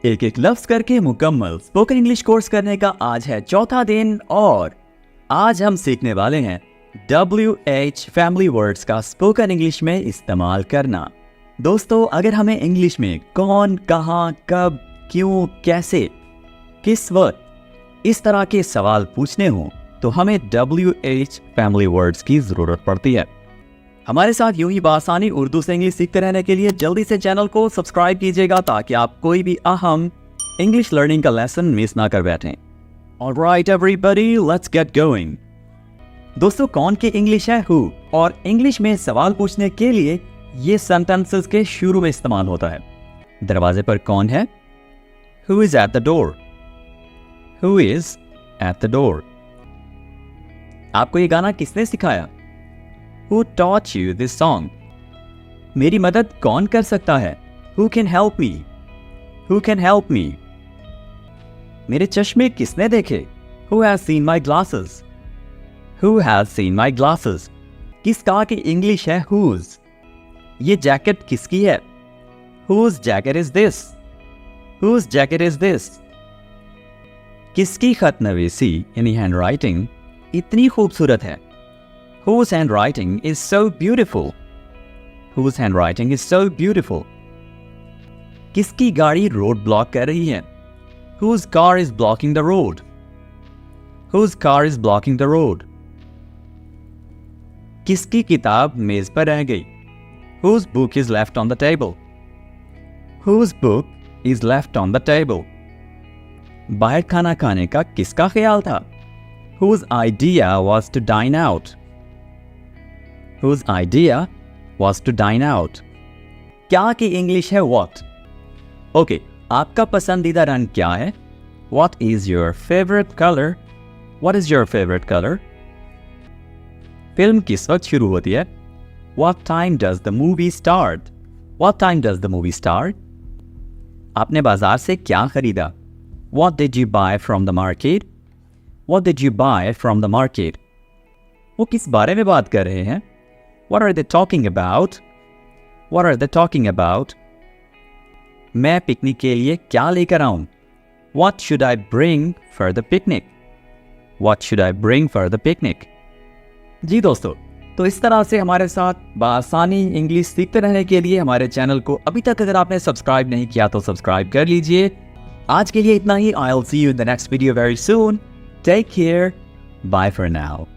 एक एक लफ्ज करके मुकम्मल स्पोकन इंग्लिश कोर्स करने का आज है चौथा दिन और आज हम सीखने वाले हैं WH फैमिली वर्ड्स का स्पोकन इंग्लिश में इस्तेमाल करना। दोस्तों, अगर हमें इंग्लिश में कौन, कहाँ, कब, क्यों, कैसे, किस वक्त इस तरह के सवाल पूछने हों तो हमें WH फैमिली वर्ड्स की ज़रूरत पड़ती है। हमारे साथ यूं ही बासानी उर्दू से इंग्लिश सीखते रहने के लिए जल्दी से चैनल को सब्सक्राइब कीजिएगा ताकि आप कोई भी अहम इंग्लिश लर्निंग का लेसन मिस ना कर बैठें। Alright everybody, let's get going. दोस्तों, कौन की इंग्लिश है हु, और इंग्लिश में सवाल पूछने के लिए ये सेंटेंसेस के शुरू में इस्तेमाल होता है। दरवाजे पर कौन है? Who is at the door? Who is at the door? आपको ये गाना किसने सिखाया? Who taught you this song? मेरी मदद कौन कर सकता है? Who can help me? Who can help me? मेरे चश्मे किसने देखे? Who has seen my glasses? Who has seen my glasses? किस कार की इंग्लिश है whose? ये जैकेट किसकी है? Whose jacket is this? Whose jacket is this? किसकी खतनवीसी यानी हैंडराइटिंग इतनी खूबसूरत है? Whose handwriting is so beautiful? Whose handwriting is so beautiful? किसकी गाड़ी रोड ब्लॉक कर रही है? Whose car is blocking the road? Whose car is blocking the road? किसकी किताब मेज पर रह गई? Whose book is left on the table? Whose book is left on the table? बाहर खाना खाने का किसका ख्याल था? Whose idea was to dine out? Whose idea was to dine out? क्या की इंग्लिश है what? ओके, आपका पसंदीदा रंग क्या है? What is your favorite color? What is your favorite color? Film किस वक्त शुरू होती है? What time does the movie start? What time does the movie start? आपने बाजार से क्या खरीदा? What did you buy from the market? What did you buy from the market? वो किस बारे में बात कर रहे हैं? What are they talking about? What are they talking about? मैं पिकनिक के लिए क्या लेकर आऊं? What should I bring for the picnic? What should I bring for the picnic? जी दोस्तों, तो इस तरह से हमारे साथ बआसानी इंग्लिश सीखते रहने के लिए हमारे चैनल को अभी तक अगर आपने सब्सक्राइब नहीं किया तो सब्सक्राइब कर लीजिए। आज के लिए इतना ही। I'll see you in the next video very soon. Take care. Bye for now.